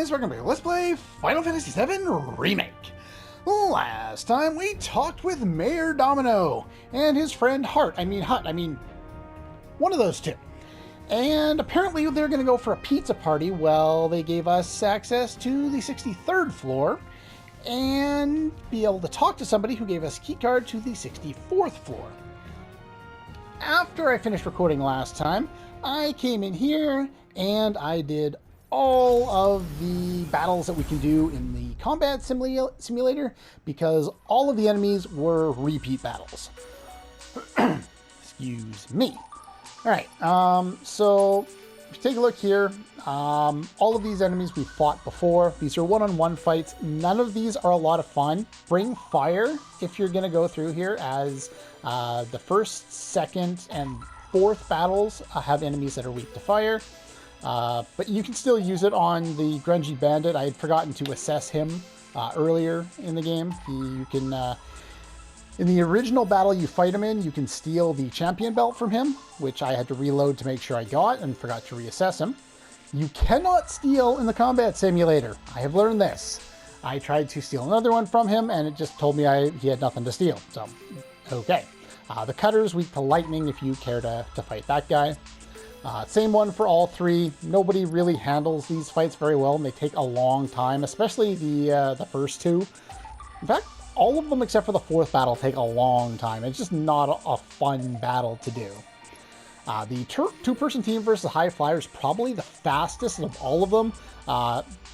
guys, welcome back. Let's play Final Fantasy VII Remake. Last time we talked with Mayor Domino and his friend Hut, one of those two. And apparently they're going to go for a pizza party. Well, they gave us access to the 63rd floor and be able to talk to somebody who gave us a keycard to the 64th floor. After I finished recording last time, I came in here and I did all of the battles that we can do in the combat simulator because all of the enemies were repeat battles. Excuse me. All right, so if you take a look here, all of these enemies we fought before. These are one-on-one fights. None of these are a lot of fun. Bring fire if you're going to go through here, as the first, second, and fourth battles have enemies that are weak to fire. But you can still use it on the Grungy Bandit. I had forgotten to assess him earlier in the game. You can, in the original battle you fight him in, you can steal the champion belt from him, which I had to reload to make sure I got and forgot to reassess him. You cannot steal in the combat simulator. I have learned this. I tried to steal another one from him and it just told me he had nothing to steal. So, okay. The cutter's weak to lightning if you care to fight that guy. Same one for all three. Nobody really handles these fights very well, and they take a long time, especially the first two. In fact, all of them except for the fourth battle take a long time. It's just not a fun battle to do. The two-person team versus High Flyer is probably the fastest of all of them.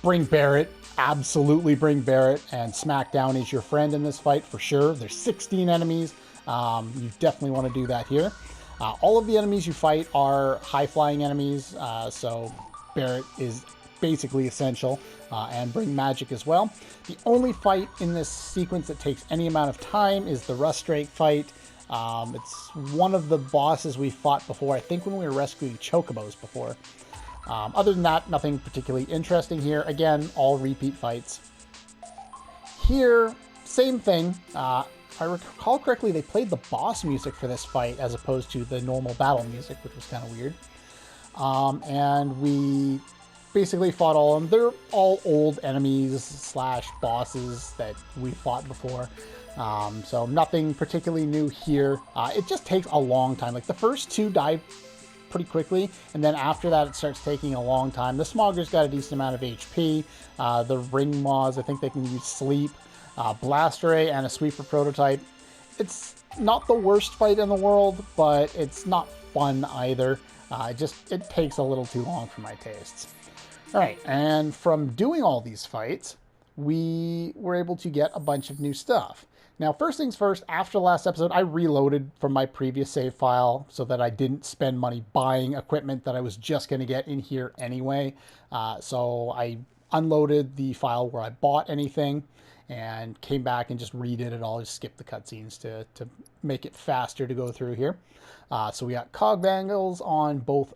Bring Barrett. Absolutely bring Barrett, and Smackdown is your friend in this fight for sure. There's 16 enemies. You definitely want to do that here. All of the enemies you fight are high-flying enemies, so Barrett is basically essential, and bring magic as well. The only fight in this sequence that takes any amount of time is the Rust Drake fight. It's one of the bosses we fought before, I think when we were rescuing Chocobos before. Other than that, nothing particularly interesting here. Again, all repeat fights. Here, same thing. If I recall correctly, they played the boss music for this fight as opposed to the normal battle music, which was kind of weird. And we basically fought all of them. They're all old enemies slash bosses that we fought before. So nothing particularly new here. It just takes a long time. Like the first two die pretty quickly, and then after that it starts taking a long time. The Smogger's got a decent amount of HP. The Ring Maws, I think they can use sleep. Blast Ray and a Sweeper prototype. It's not the worst fight in the world, but it's not fun either. It takes a little too long for my tastes. Alright, and from doing all these fights, we were able to get a bunch of new stuff. Now, first things first, after the last episode, I reloaded from my previous save file so that I didn't spend money buying equipment that I was just going to get in here anyway. So I unloaded the file where I bought anything and came back and just redid it all, just skipped the cutscenes to make it faster to go through here. So we got Cog Bangles on both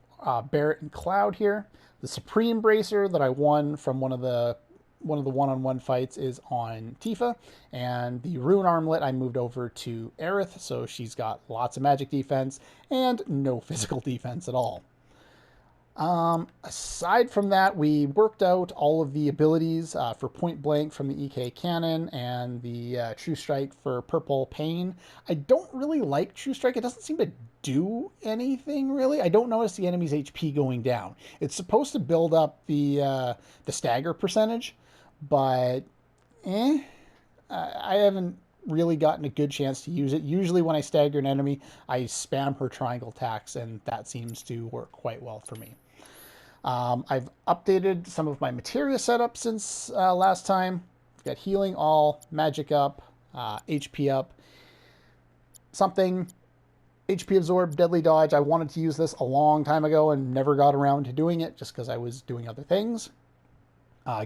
Barrett and Cloud here. The Supreme Bracer that I won from one of the one-on-one fights is on Tifa, and the Rune Armlet I moved over to Aerith, so she's got lots of magic defense and no physical defense at all. Aside from that, we worked out all of the abilities for Point Blank from the EK Cannon and the True Strike for Purple Pain. I don't really like True Strike. It doesn't seem to do anything, really. I don't notice the enemy's HP going down. It's supposed to build up the stagger percentage, but I haven't really gotten a good chance to use it. Usually when I stagger an enemy, I spam her triangle attacks, and that seems to work quite well for me. I've updated some of my materia setup since last time. I've got healing all, magic up, HP up, something, HP absorb, deadly dodge. I wanted to use this a long time ago and never got around to doing it just because I was doing other things.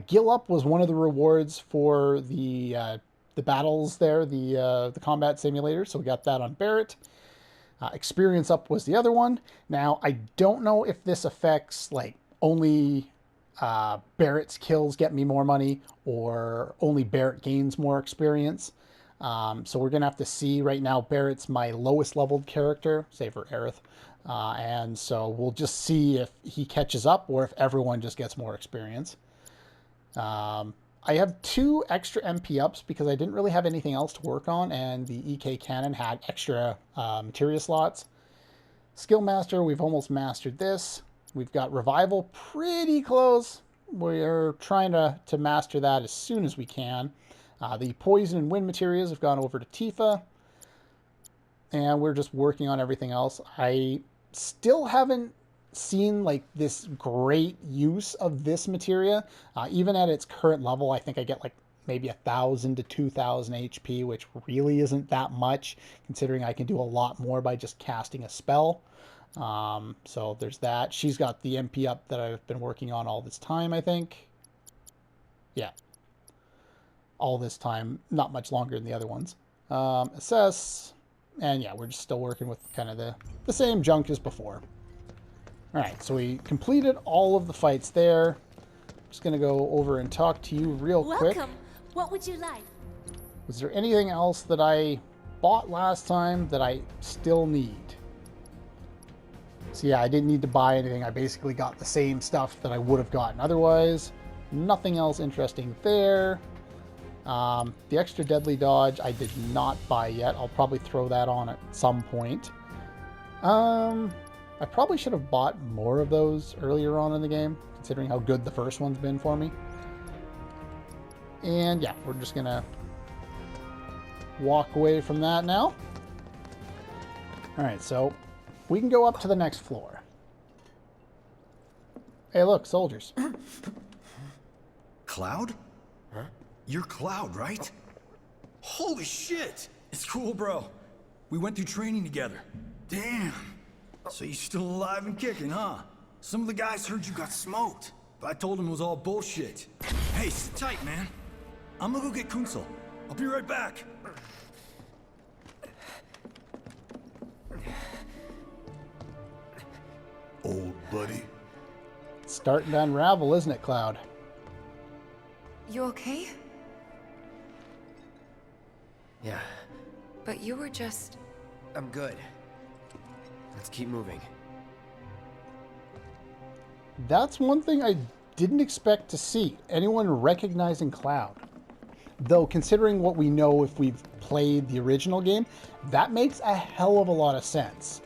Gil up was one of the rewards for the battles there, the combat simulator, so we got that on Barrett. Experience up was the other one. Now, I don't know if this affects, like, only Barrett's kills get me more money, or only Barrett gains more experience. So we're going to have to see. Right now, Barrett's my lowest leveled character, save for Aerith. And so we'll just see if he catches up or if everyone just gets more experience. I have 2 extra MP ups because I didn't really have anything else to work on, and the EK cannon had extra materia slots. Skill Master, we've almost mastered this. We've got Revival pretty close. We're trying to master that as soon as we can. The Poison and Wind materials have gone over to Tifa. And we're just working on everything else. I still haven't seen like this great use of this materia. Even at its current level, I think I get like maybe 1,000 to 2,000 HP, which really isn't that much, considering I can do a lot more by just casting a spell. So there's that. She's got the MP up that I've been working on all this time, I think. Yeah. All this time. Not much longer than the other ones. Assess. And yeah, we're just still working with kind of the same junk as before. Alright, so we completed all of the fights there. Just going to go over and talk to you real quick. Welcome. What would you like? Was there anything else that I bought last time that I still need? So yeah, I didn't need to buy anything. I basically got the same stuff that I would have gotten otherwise. Nothing else interesting there. The extra deadly dodge I did not buy yet. I'll probably throw that on at some point. I probably should have bought more of those earlier on in the game, considering how good the first one's been for me. And yeah, we're just gonna walk away from that now. Alright, so we can go up to the next floor. Hey look, soldiers. Cloud? Huh? You're Cloud, right? Holy shit! It's cool, bro. We went through training together. Damn. So you're still alive and kicking, huh? Some of the guys heard you got smoked, but I told them it was all bullshit. Hey, sit tight, man. I'm gonna go get Kunsel. I'll be right back. Old buddy. It's starting to unravel, isn't it, Cloud? You okay? Yeah, But you were just... I'm good. Let's keep moving. That's one thing I didn't expect to see. Anyone recognizing Cloud. Though, considering what we know if we've played the original game, that makes a hell of a lot of sense.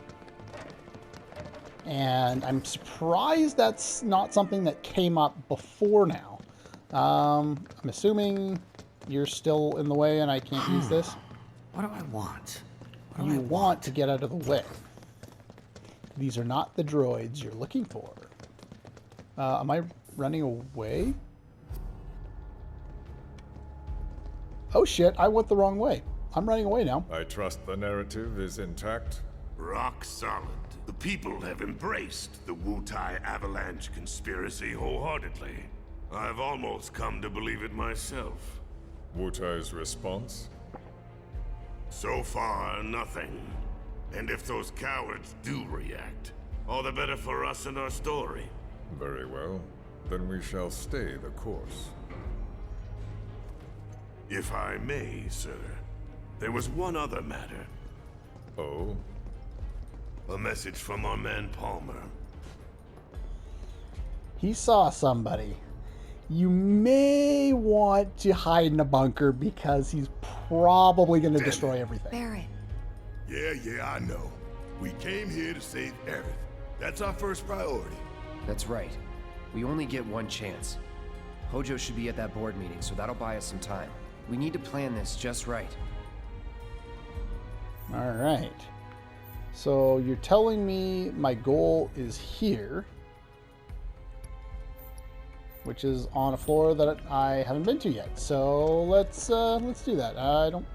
And I'm surprised that's not something that came up before now. I'm assuming you're still in the way and I can't use this. What do I want? You want to get out of the way. These are not the droids you're looking for. Am I running away? Oh shit, I went the wrong way. I'm running away now. I trust the narrative is intact. Rock solid. The people have embraced the Wutai Avalanche conspiracy wholeheartedly. I've almost come to believe it myself. Wutai's response? So far, nothing. And if those cowards do react, all the better for us and our story. Very well. Then we shall stay the course. If I may, sir, there was one other matter. Oh? A message from our man Palmer. He saw somebody. You may want to hide in a bunker because he's probably going to destroy everything. Barret. Yeah, I know. We came here to save Aerith. That's our first priority. That's right. We only get one chance. Hojo should be at that board meeting, so that'll buy us some time. We need to plan this just right. All right. So you're telling me my goal is here, which is on a floor that I haven't been to yet. So let's do that. I don't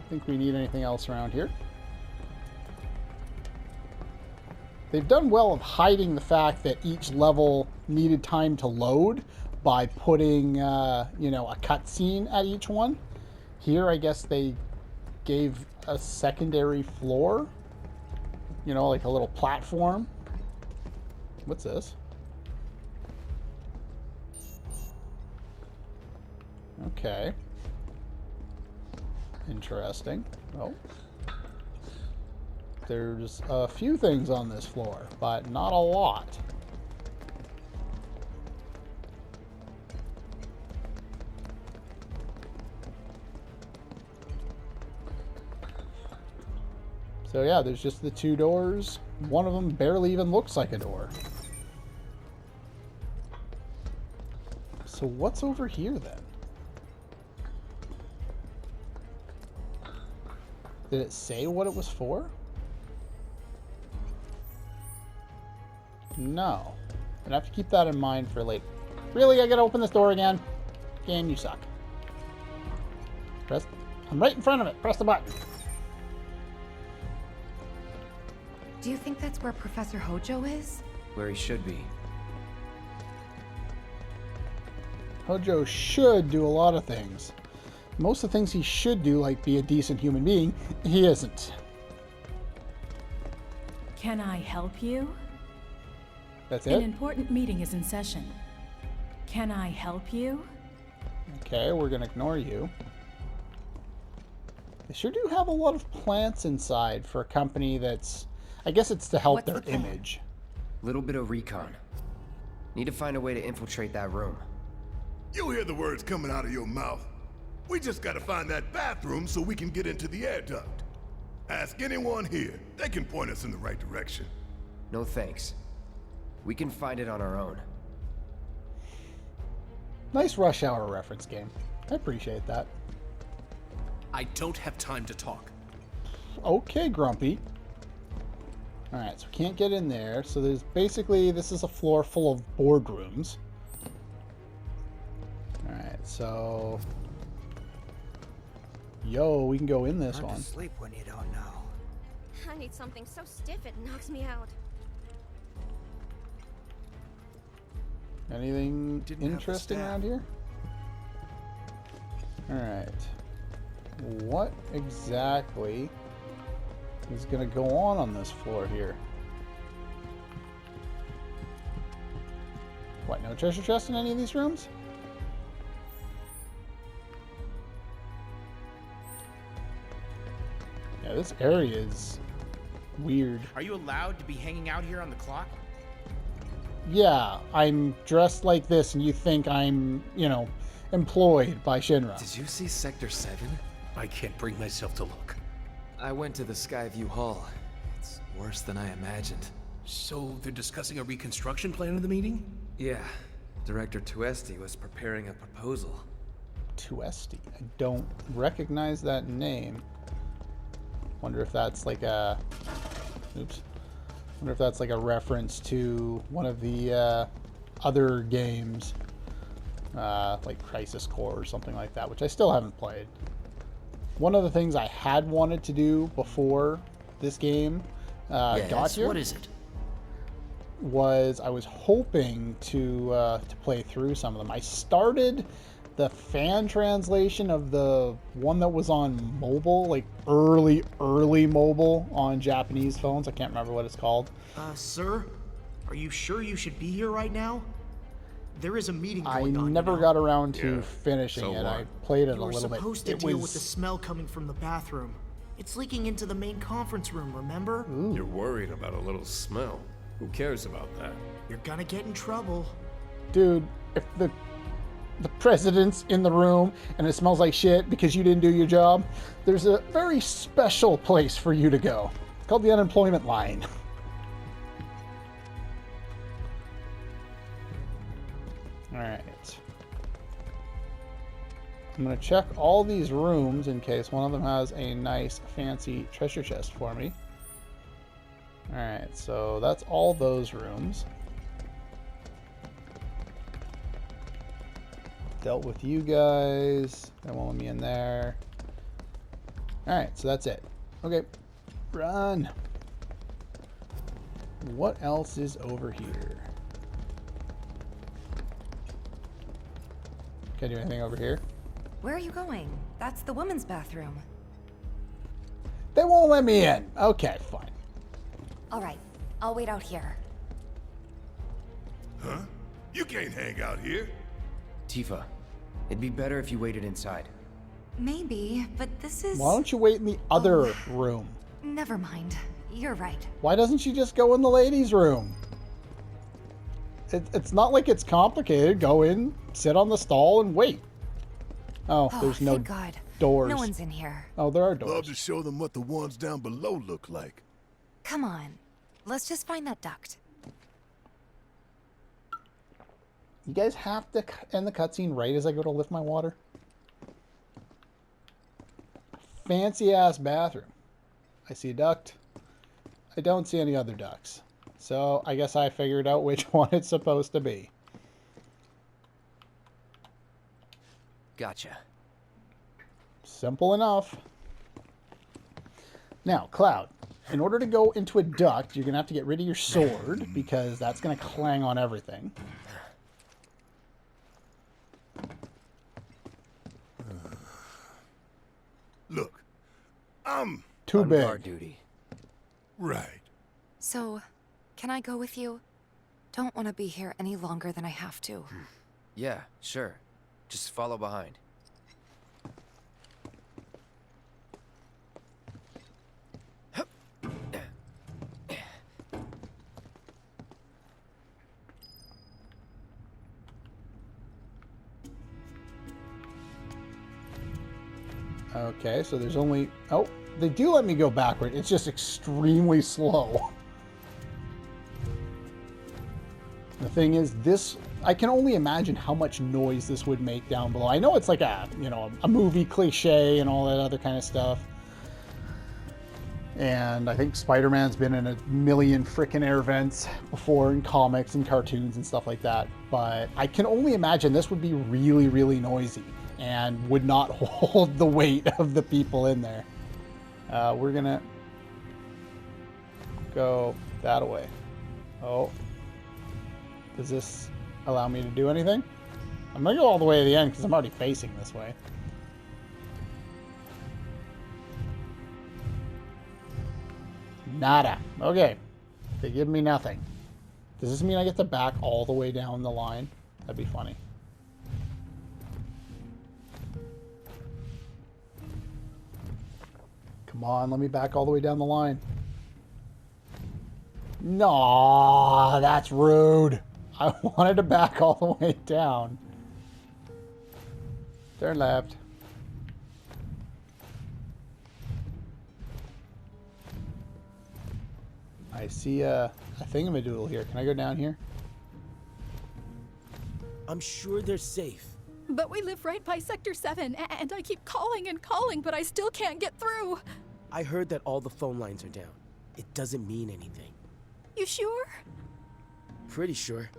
think we need anything else around here. They've done well of hiding the fact that each level needed time to load by putting, you know, a cutscene at each one. Here, I guess they gave a secondary floor, you know, like a little platform. What's this? Okay. Interesting. Well, there's a few things on this floor, but not a lot. So yeah, there's just the two doors. One of them barely even looks like a door. So what's over here then? Did it say what it was for? No. I'd have to keep that in mind for later. Really? I gotta open this door again? Game, you suck. Press. I'm right in front of it. Press the button. Do you think that's where Professor Hojo is? Where he should be. Hojo should do a lot of things. Most of the things he should do, like be a decent human being, he isn't. Can I help you? That's An it? important meeting is in session. Can I help you? Okay, we're gonna ignore you. They sure do have a lot of plants inside for a company that's... I guess it's to help What's their the plan? image. Little bit of recon. Need to find a way to infiltrate that room. You hear the words coming out of your mouth. We just gotta find that bathroom so we can get into the air duct. Ask anyone here. They can point us in the right direction. No thanks. We can find it on our own. Nice Rush Hour reference game. I appreciate that. I don't have time to talk. Okay, Grumpy. Alright, so we can't get in there. So there's basically, this is a floor full of boardrooms. Alright, so... Yo, we can go in this Hard one. to sleep when you don't know. I need something so stiff it knocks me out. Anything Didn't have the interesting staff. around here? Alright. What exactly is going to go on this floor here? What, no treasure chest in any of these rooms? Yeah, this area is weird. Are you allowed to be hanging out here on the clock? Yeah, I'm dressed like this and you think I'm, you know, employed by Shinra. Did you see Sector 7? I can't bring myself to look. I went to the Skyview Hall. It's worse than I imagined. So they're discussing a reconstruction plan in the meeting? Yeah, Director Tuesti was preparing a proposal. Tuesti. I don't recognize that name. Wonder if that's like a... Oops. Wonder if that's like a reference to one of the other games. Like Crisis Core or something like that, which I still haven't played. One of the things I had wanted to do before this game got here... What is it? was I was hoping to play through some of them. I started the fan translation of the one that was on mobile, like early mobile on Japanese phones. I can't remember what it's called. Sir? Are you sure you should be here right now? There is a meeting I going on. never got around to Yeah, finishing so it. what? I played it You a were little bit. supposed to It deal with the was smell coming from the bathroom. It's leaking into the main conference room, remember? You're worried about a little smell. Who cares about that? You're gonna get in trouble. dude, if the president's in the room and it smells like shit because you didn't do your job, there's a very special place for you to go. It's called the unemployment line. Alright. I'm going to check all these rooms in case one of them has a nice fancy treasure chest for me. Alright, so that's all those rooms. Dealt with you guys. They won't let me in there. Alright, so that's it. Okay. Run. What else is over here? Can I do anything over here? Where are you going? That's the women's bathroom. They won't let me in. Okay, fine. All right, I'll wait out here. Huh? You can't hang out here. Tifa, it'd be better if you waited inside. Maybe, but this is... Why don't you wait in the other room? Never mind. You're right. Why doesn't she just go in the ladies' room? It's not like it's complicated. Go in, sit on the stall, and wait. Oh, there's no... Thank God. Doors. No one's in here. Oh, there are Love doors. to show them what the ones down below look like. Come on. Let's just find that duct. You guys have to end the cutscene right as I go to lift my water. Fancy ass bathroom. I see a duct. I don't see any other ducts. So I guess I figured out which one it's supposed to be. Gotcha. Simple enough. Now, Cloud, in order to go into a duct, you're going to have to get rid of your sword because that's going to clang on everything. Look, I'm Too On big. guard duty. right. So, can I go with you? Don't want to be here any longer than I have to. Yeah, sure. Just follow behind. Okay, so there's only... Oh, they do let me go backward. It's just extremely slow. The thing is, this... I can only imagine how much noise this would make down below. I know it's like a, you know, a movie cliche and all that other kind of stuff. And I think Spider-Man's been in a million frickin' air vents before in comics and cartoons and stuff like that. But I can only imagine this would be really, really noisy and would not hold the weight of the people in there. We're gonna go that way. Oh. Does this allow me to do anything? I'm gonna go all the way to the end because I'm already facing this way. Nada. Okay. They give me nothing. Does this mean I get to back all the way down the line? That'd be funny. Come on, let me back all the way down the line. No, that's rude. I wanted to back all the way down. Turn left. I see a thingamadoodle here. Can I go down here? I'm sure they're safe. But we live right by Sector 7, and I keep calling and calling, but I still can't get through. I heard that all the phone lines are down. It doesn't mean anything. You sure? Pretty sure.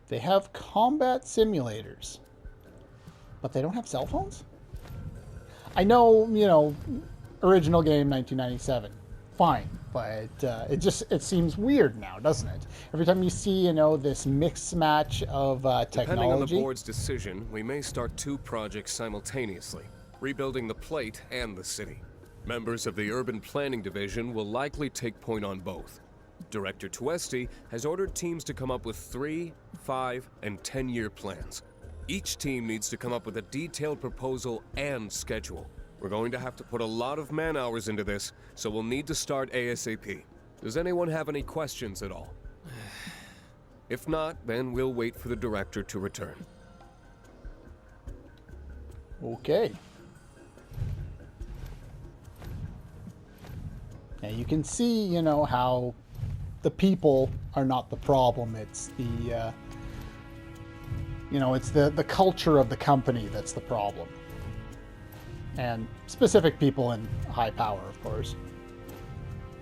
They have combat simulators, but they don't have cell phones? I know, you know, original game 1997. Fine, but it seems weird now, doesn't it? Every time you see, you know, this mixed match of technology. Depending on the board's decision, we may start 2 projects simultaneously, rebuilding the plate and the city. Members of the Urban Planning Division will likely take point on both. Director Tuesti has ordered teams to come up with 3, 5, and 10-year plans. Each team needs to come up with a detailed proposal and schedule. We're going to have to put a lot of man-hours into this, so we'll need to start ASAP. Does anyone have any questions at all? If not, then we'll wait for the director to return. Okay. Now you can see, you know, how the people are not the problem. It's the, you know, it's the culture of the company that's the problem. And specific people in high power, of course.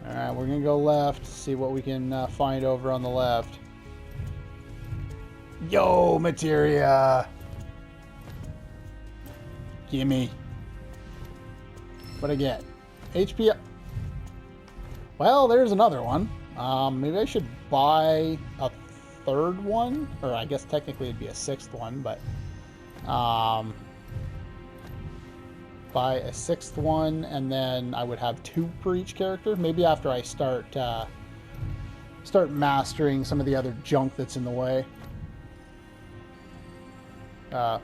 Alright, we're going to go left, see what we can find over on the left. Yo, materia! Gimme. What'd I get? HP... Well, there's another one. Maybe I should buy a 3rd one? Or I guess technically it'd be a 6th one, but... buy a 6th one, and then I would have 2 per each character. Maybe after I start mastering some of the other junk that's in the way. Can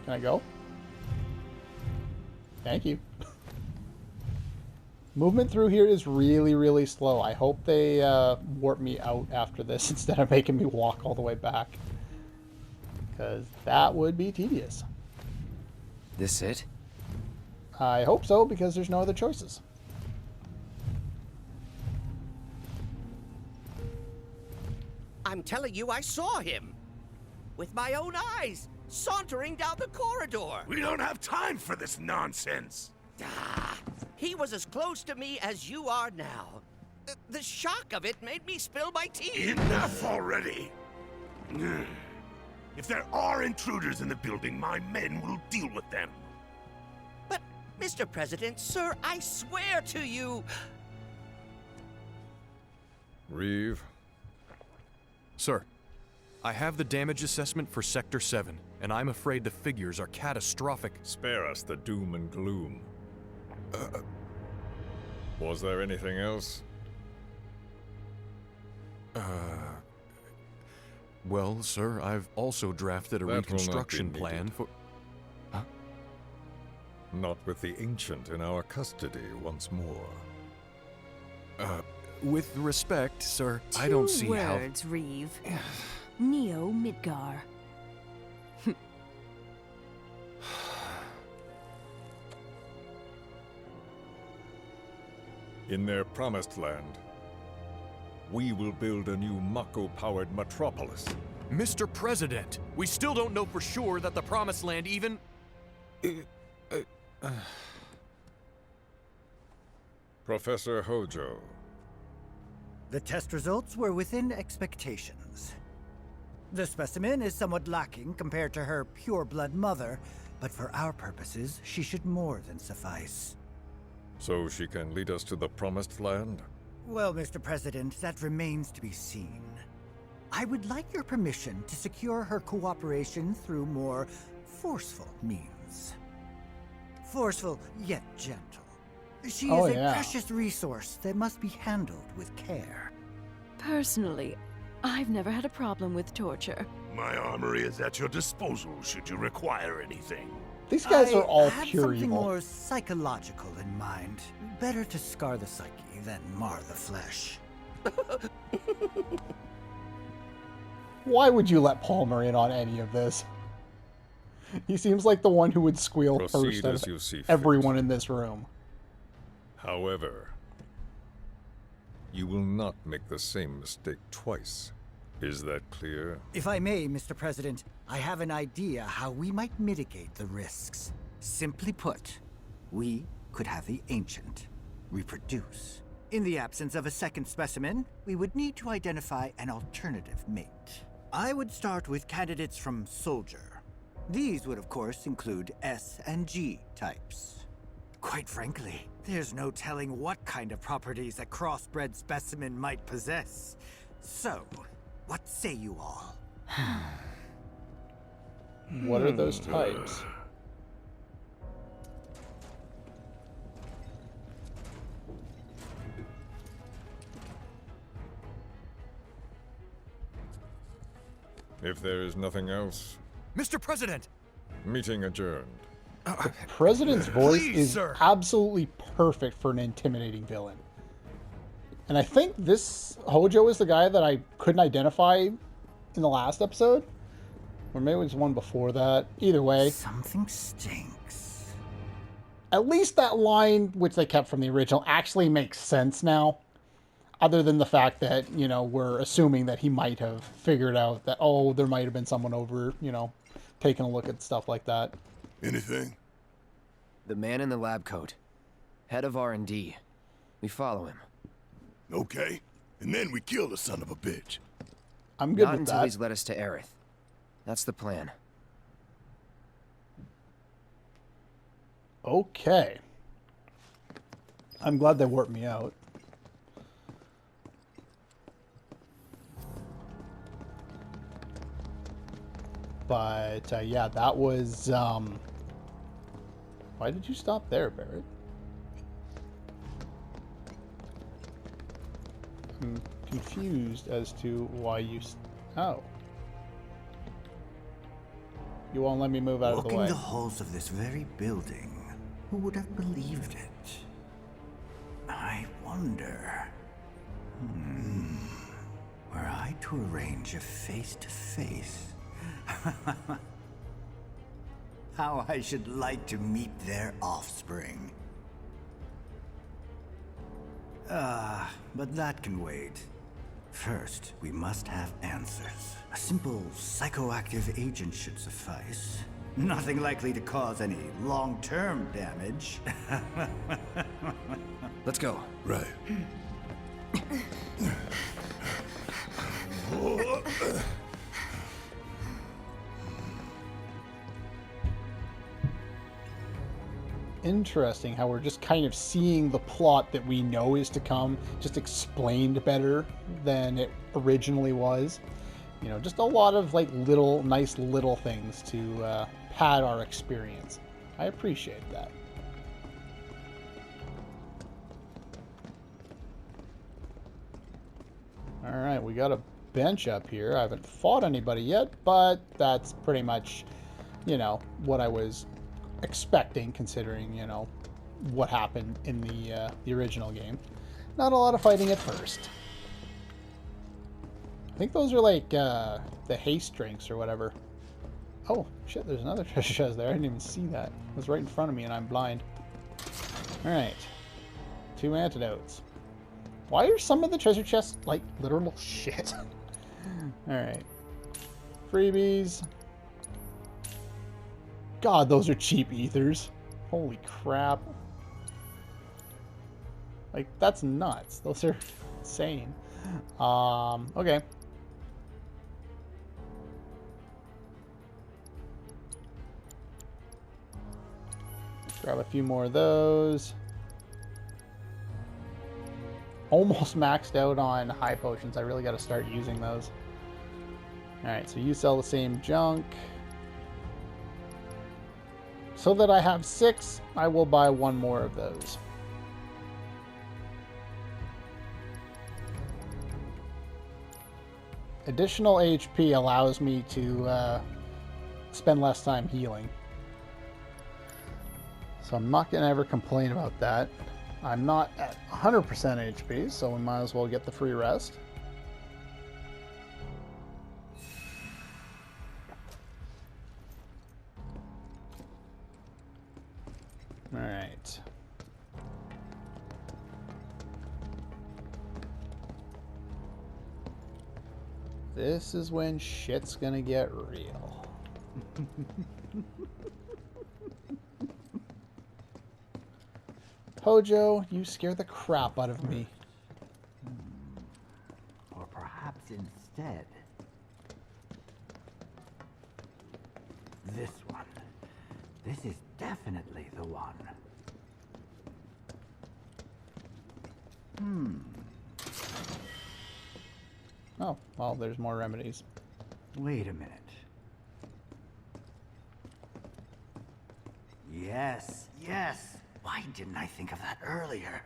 I go? Thank you. Movement through here is really, really slow. I hope they warp me out after this instead of making me walk all the way back. Because that would be tedious. This it? I hope so, because there's no other choices. I'm telling you, I saw him. With my own eyes, sauntering down the corridor. We don't have time for this nonsense. He was as close to me as you are now. The shock of it made me spill my tea. Enough already. If there are intruders in the building, my men will deal with them. But, Mr. President, sir, I swear to you... Reeve? Sir, I have the damage assessment for Sector 7, and I'm afraid the figures are catastrophic. Spare us the doom and gloom. Was there anything else? Well, sir, I've also drafted a reconstruction plan for... Huh? Not with the Ancient in our custody once more. With respect, sir, I don't see how... 2 words, Reeve. Neo Midgar. In their promised land, we will build a new Mako-powered metropolis. Mr. President, we still don't know for sure that the Promised Land even... Professor Hojo. The test results were within expectations. The specimen is somewhat lacking compared to her pure-blood mother, but for our purposes, she should more than suffice. So she can lead us to the Promised Land? Well, Mr. President, that remains to be seen. I would like your permission to secure her cooperation through more forceful means. Forceful, yet gentle. She is a precious resource that must be handled with care. Personally, I've never had a problem with torture. My armory is at your disposal should you require anything. These guys are all I had pure something evil. more psychological in mind. Better to scar the psyche than mar the flesh. Why would you let Palmer in on any of this? He seems like the one who would squeal Proceed first as of you see fit. everyone in this room. However, you will not make the same mistake twice. Is that clear? If I may, Mr. President, I have an idea how we might mitigate the risks. Simply put, we could have the Ancient reproduce. In the absence of a second specimen, we would need to identify an alternative mate. I would start with candidates from Soldier. These would, of course, include S and G types. Quite frankly, there's no telling what kind of properties a crossbred specimen might possess. So, what say you all? What are those types? If there is nothing else, Mr. President! Meeting adjourned. The president's voice Please, is sir. absolutely perfect for an intimidating villain. And I think this Hojo is the guy that I couldn't identify in the last episode. Or maybe it was one before that. Either way. Something stinks. At least that line, which they kept from the original, actually makes sense now. Other than the fact that, you know, we're assuming that he might have figured out that, oh, there might have been someone over, you know, taking a look at stuff like that. Anything? The man in the lab coat. Head of R&D. We follow him. Okay. And then we kill the son of a bitch. I'm good Not with until that. he's led us to Aerith. That's the plan. Okay. I'm glad they warped me out. But, yeah, that was, Why did you stop there, Barrett? I'm confused as to why you... Oh. You won't let me move out of the way. Walking the halls of this very building, who would have believed it? I wonder... Were I to arrange a face-to-face... How I should like to meet their offspring. But that can wait. First, we must have answers. A simple psychoactive agent should suffice. Nothing likely to cause any long-term damage. Let's go. Right. Interesting how we're just kind of seeing the plot that we know is to come just explained better than it originally was. You know, just a lot of like nice little things to pad our experience. I appreciate that. Alright, we got a bench up here. I haven't fought anybody yet, but that's pretty much, you know, what I was expecting, considering, you know, what happened in the original game. Not a lot of fighting at first. I think those are like the haste drinks or whatever. Oh shit, there's another treasure chest there. I didn't even see that. It was right in front of me and I'm blind. Alright. 2 antidotes. Why are some of the treasure chests like literal shit? Alright. Freebies. God, those are cheap ethers. Holy crap. Like, that's nuts. Those are insane. Okay. Grab a few more of those. Almost maxed out on high potions. I really got to start using those. Alright, so you sell the same junk. So that I have 6, I will buy 1 more of those. Additional HP allows me to spend less time healing. So I'm not going to ever complain about that. I'm not at 100% HP, so we might as well get the free rest. Alright. This is when shit's gonna get real. Hojo, you scare the crap out of me. Or perhaps instead, this one. This is definitely the one. Oh, well, there's more remedies. Wait a minute. Yes, yes. Why didn't I think of that earlier?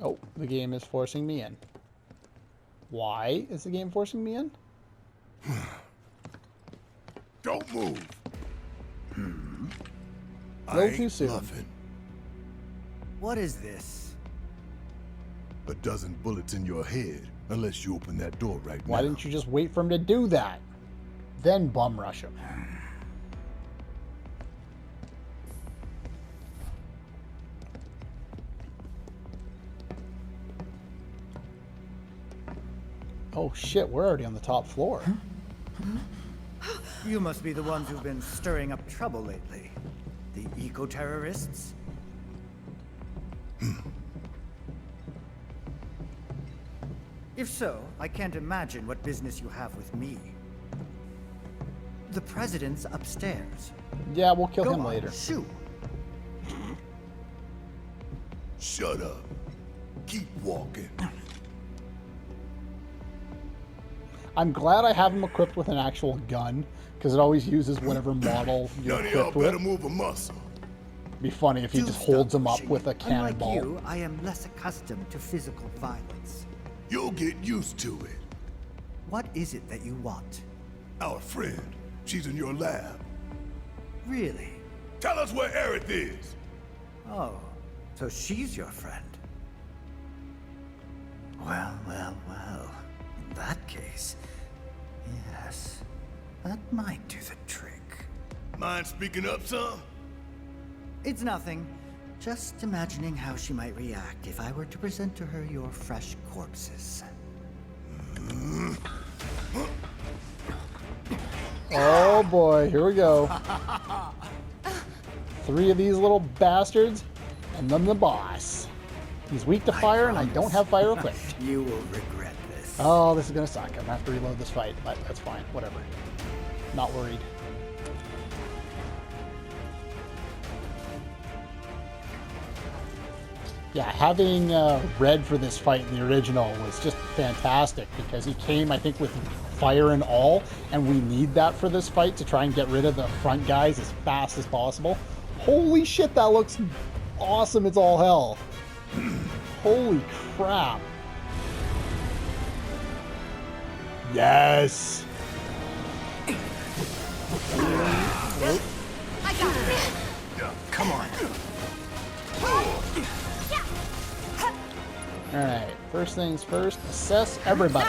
Oh, the game is forcing me in. Why is the game forcing me in? Don't move. Little too soon. Bluffing. What is this? A dozen bullets in your head, unless you open that door right now. Why didn't you just wait for him to do that? Then bum rush him. Oh shit, we're already on the top floor. You must be the ones who've been stirring up trouble lately. The eco-terrorists? If so, I can't imagine what business you have with me. The president's upstairs. Yeah, we'll kill Go him on, later. Shoot. Shut up. Keep walking. I'm glad I have him equipped with an actual gun, because it always uses whatever model you're None of y'all equipped better with. move a muscle. Be funny if he just holds him up with a cannonball. Unlike you, I am less accustomed to physical violence. You'll get used to it. What is it that you want? Our friend. She's in your lab. Really? Tell us where Aerith is. Oh, so she's your friend. Well, well, well. In that case, yes, that might do the trick. Mind speaking up some? It's nothing. Just imagining how she might react if I were to present to her your fresh corpses. Oh boy, here we go. 3 of these little bastards, and then the boss. He's weak to fire, and I don't have fire equipped. You will regret this. Oh, this is gonna suck. I'm gonna have to reload this fight, but that's fine. Whatever. Not worried. Yeah, having Red for this fight in the original was just fantastic because he came, I think, with fire and all, and we need that for this fight to try and get rid of the front guys as fast as possible. Holy shit, that looks awesome. It's all hell. Holy crap. Yes. Nope. I got it. Come on. Alright, first things first, assess everybody.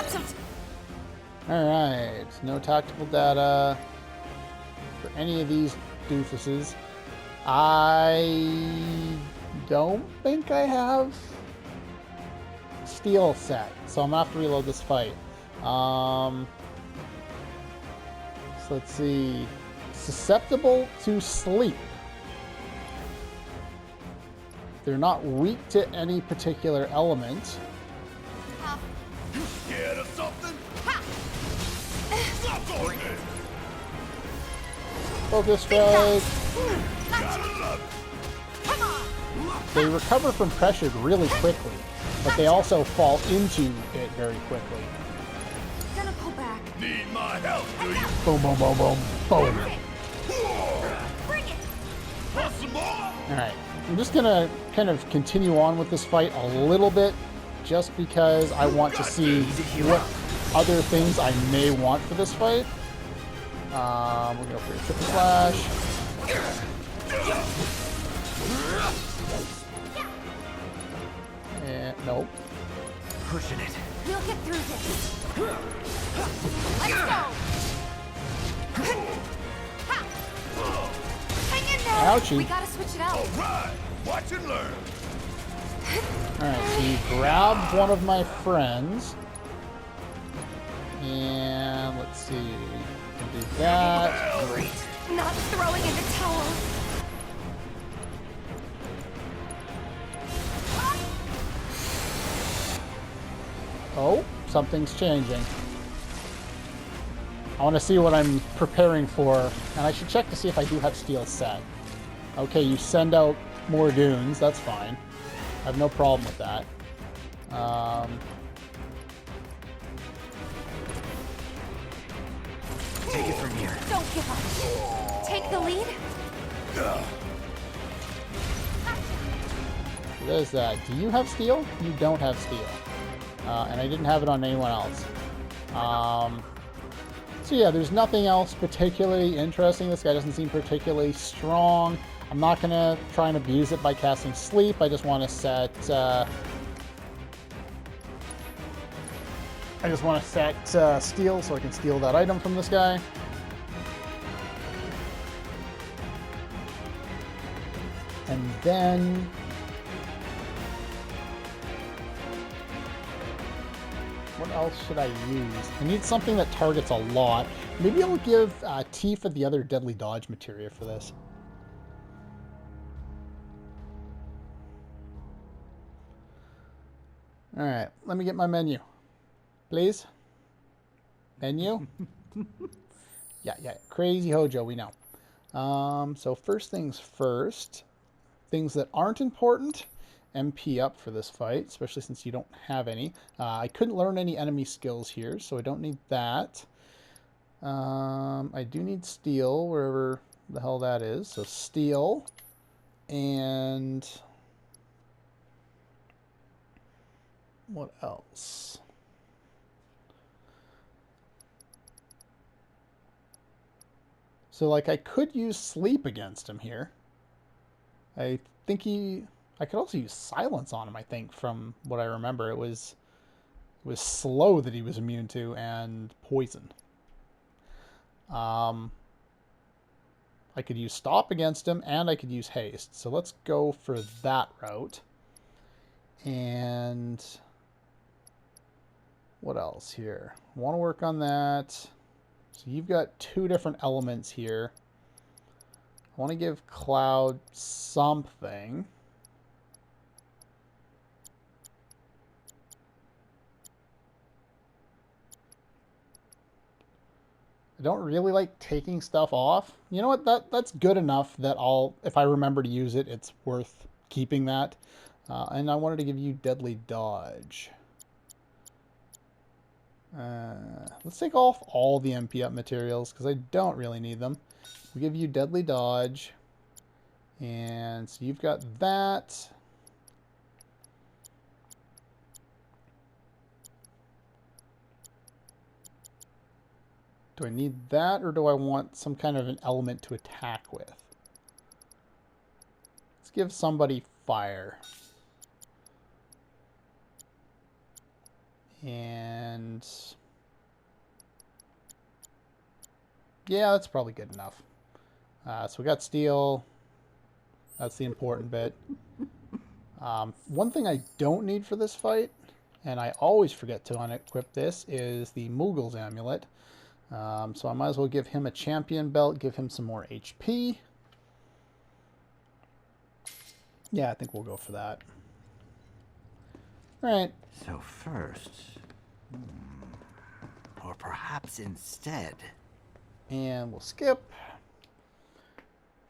Alright, no tactical data for any of these doofuses. I don't think I have steel set, so I'm gonna have to reload this fight. So let's see. Susceptible to sleep. They're not weak to any particular element. Scared of something? Focus strike. They recover from pressure really quickly, but they also fall into it very quickly. Gonna pull back. Need my help, do you? Boom, boom, boom, boom, boom. Bring it. Want some more? Alright, I'm just gonna kind of continue on with this fight a little bit, just because I want to see what other things I may want for this fight. We're gonna go for a triple slash. And nope. Pushing it. We'll get through this. Let's go. Hang in there. Ouchie. We gotta switch it out. All right, watch and learn. Alright, so you grab one of my friends. And let's see. You can do that. Great. Not throwing in the towel. Oh, something's changing. I want to see what I'm preparing for, and I should check to see if I do have steel set. Okay, you send out more goons, that's fine. I have no problem with that. Take it from here. Don't give up. Take the lead. There's that. Do you have steel? You don't have steel. And I didn't have it on anyone else. So yeah, there's nothing else particularly interesting. This guy doesn't seem particularly strong. I'm not going to try and abuse it by casting sleep. I just want to set... steel so I can steal that item from this guy. And then... what else should I use? I need something that targets a lot. Maybe I'll give Tifa the other deadly dodge materia for this. Alright, let me get my menu. Please? Menu? Yeah, crazy Hojo, we know. So first things first. Things that aren't important. MP up for this fight, especially since you don't have any. I couldn't learn any enemy skills here, so I don't need that. I do need steel, wherever the hell that is. So steel, and what else? So, like, I could use sleep against him here. I think I could also use silence on him, I think, from what I remember. It was It was slow that he was immune to, and poison. I could use stop against him, and I could use haste. So let's go for that route. And what else here? I want to work on that. So you've got 2 different elements here. I want to give Cloud something. I don't really like taking stuff off. You know what? That's good enough that if I remember to use it, it's worth keeping that. And I wanted to give you Deadly Dodge. Let's take off all the MP up materials because I don't really need them. We give you Deadly Dodge. And so you've got that. Do I need that, or do I want some kind of an element to attack with? Let's give somebody fire. And yeah, that's probably good enough. So we got steel. That's the important bit. One thing I don't need for this fight, and I always forget to unequip this, is the Moogle's Amulet. So I might as well give him a champion belt, give him some more HP. Yeah, I think we'll go for that. All right. So first, or perhaps instead. And we'll skip.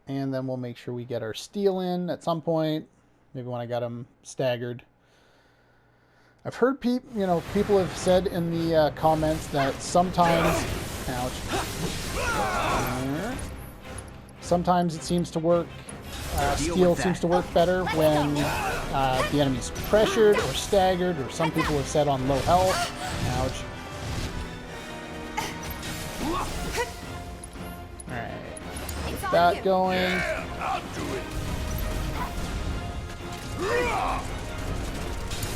And then we'll make sure we get our steel in at some point. Maybe when I got him staggered. I've heard people have said in the comments that sometimes, ouch, sometimes it seems to work. Steel seems to work better when the enemy's pressured or staggered, or some people have said on low health. Ouch. Alright. Get that going. Yeah, I'll do it.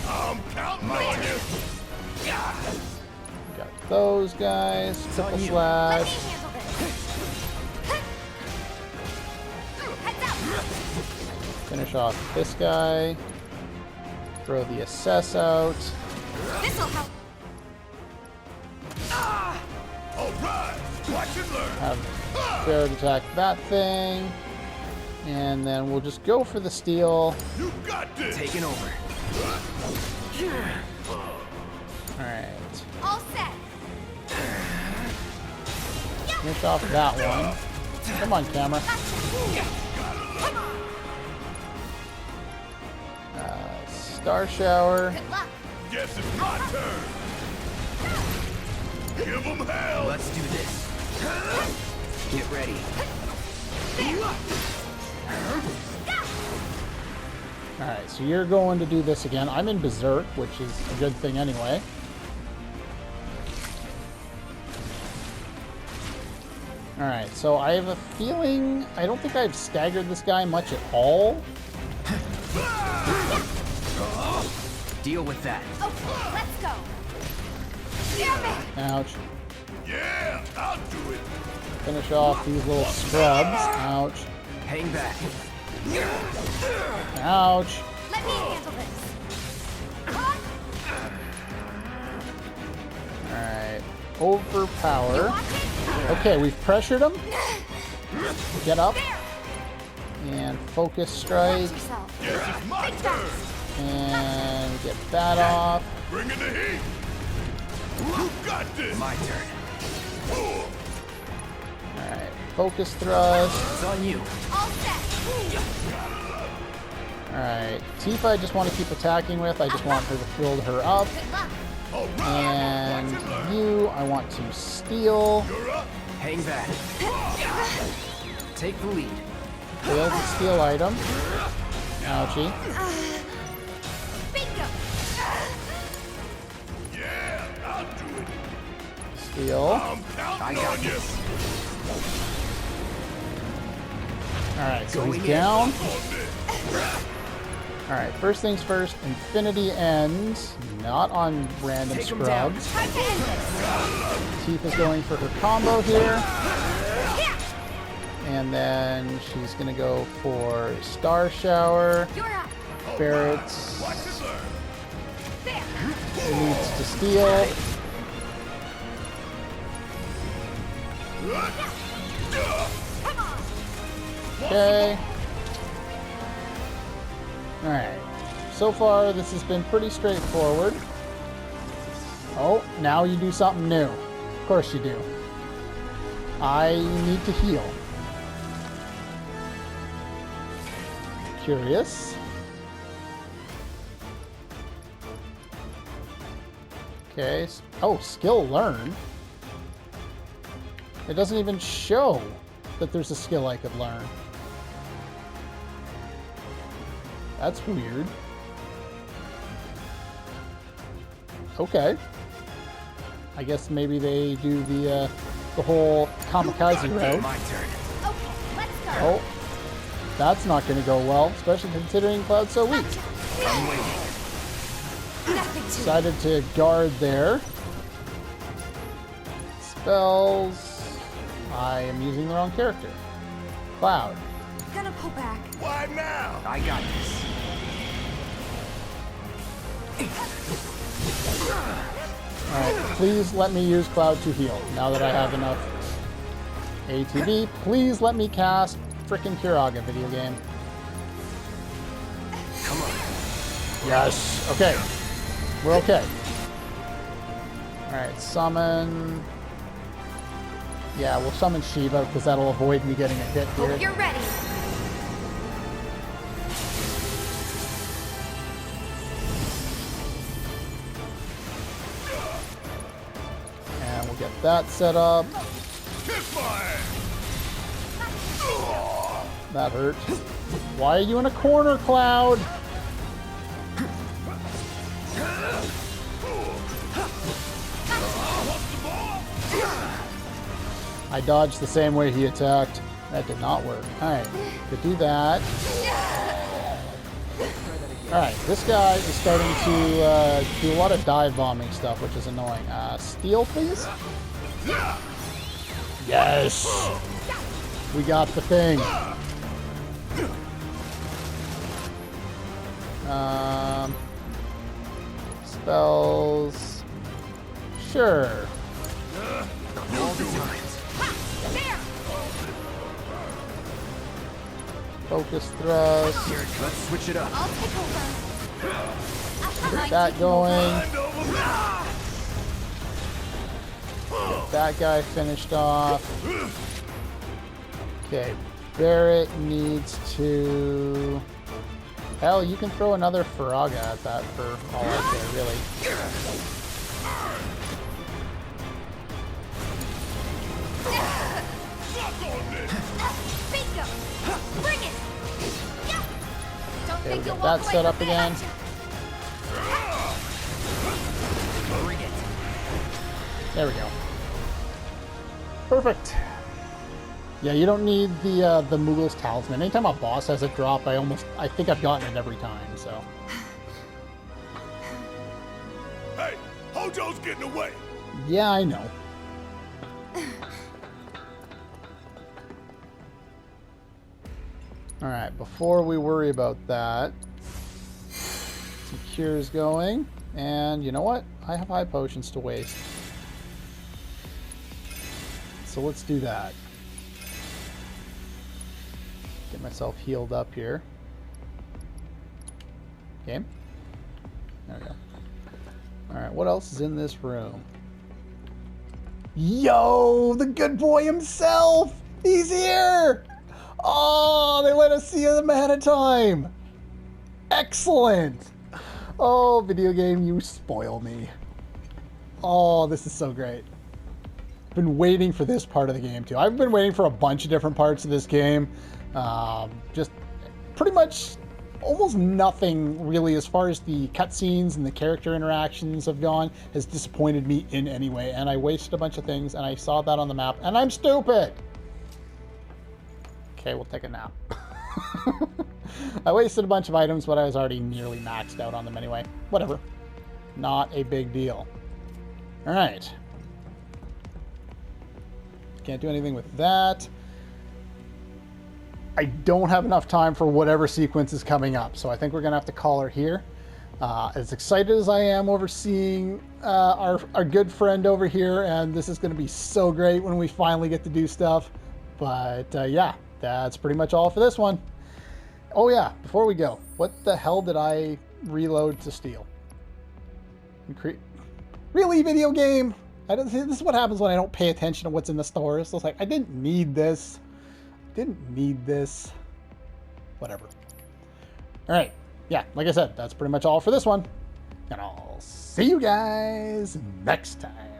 I'm counting on you. Got those guys. Triple slash. Finish off this guy. Throw the assess out. This'll help. All right, watch and learn. Have Jared attack that thing. And then we'll just go for the steel. You got this. Taking over. Alright. All set. Finish off that one. Come on, camera. Star Shower. Good luck. Guess it's my turn. Give them hell. Let's do this. Get ready. Alright, so you're going to do this again. I'm in Berserk, which is a good thing anyway. Alright, so I have a feeling... I don't think I've staggered this guy much at all. Deal with that. Okay, let's go. Ouch. Yeah, I'll do it. Finish off these little scrubs. Ouch. Hang back. Ouch. Let me handle this. Alright. Overpower. Okay, we've pressured him. Get up. And focus strike. Guess it's my turn. And get that off. Bring in the heat. You got this. My turn. Alright. Focus thrust. It's on you. All set. Alright. Tifa I just want to keep attacking with. I just want her to build her up. Good luck. And you, I want to steal. Hang back. Take the lead. Failed to steal item. Ouchie. Bingo. Yeah, I'll do it. Steal. I'm counting on you. Alright, so he's down. Alright, first things first, Infinity ends. Not on random scrubs. Teeth is going for her combo here. And then she's going to go for Star Shower. Barrett needs to steal. Okay. Alright. So far, this has been pretty straightforward. Oh, now you do something new. Of course you do. I need to heal. Curious. Okay. Oh, skill learn. It doesn't even show that there's a skill I could learn. That's weird. Okay. I guess maybe they do the whole kamikaze route. My turn. Okay, let's go. Oh, that's not going to go well, especially considering Cloud's so weak. I'm waiting. Decided to guard there. Spells. I am using the wrong character. Cloud. Gonna pull back. Why now? I got this. Alright, please let me use Cloud to heal, now that I have enough ATB. Please let me cast frickin' Kiraga video game. Come on. Yes. Okay. We're okay. Alright, summon... Yeah, we'll summon Shiva, because that'll avoid me getting a hit here. Hope you're ready. And we'll get that set up. That hurt. Why are you in a corner, Cloud? I dodged the same way he attacked. That did not work. Alright, could do that. Alright, this guy is starting to do a lot of dive bombing stuff, which is annoying. Steal, please? Yes! We got the thing. Spells. Sure. Focus thrust. Let's switch it up. I'll take over. Get that going. Get that guy finished off. Okay, Barrett needs to... Hell, you can throw another Faraga at that for all I care, really. Bingo. Bring it. Don't Okay, think we you'll get walk that away set up from again. Bring it. There we go. Perfect. Yeah, you don't need the Moogle's Talisman. Anytime a boss has a drop, I think I've gotten it every time, so. Hey, Hojo's getting away. Yeah, I know. Alright, before we worry about that, some cures going. And you know what? I have high potions to waste. So let's do that. Get myself healed up here. Game? There we go. Alright, what else is in this room? Yo! The good boy himself! He's here! Oh, they let us see him ahead of time! Excellent! Oh, video game, you spoil me. Oh, this is so great. Been waiting for this part of the game too. I've been waiting for a bunch of different parts of this game. Just pretty much almost nothing really as far as the cutscenes and the character interactions have gone has disappointed me in any way. And I wasted a bunch of things and I saw that on the map and I'm stupid. Okay, we'll take a nap. I wasted a bunch of items, but I was already nearly maxed out on them anyway. Whatever. Not a big deal. Alright. Can't do anything with that. I don't have enough time for whatever sequence is coming up, so I think we're going to have to call her here. As excited as I am over seeing our good friend over here, and this is going to be so great when we finally get to do stuff. But yeah, that's pretty much all for this one. Oh yeah, before we go, what the hell did I reload to steal? Really, video game? This is what happens when I don't pay attention to what's in the stores. So it's like, I didn't need this. Didn't need this. Whatever. Alright. Yeah, like I said, that's pretty much all for this one. And I'll see you guys next time.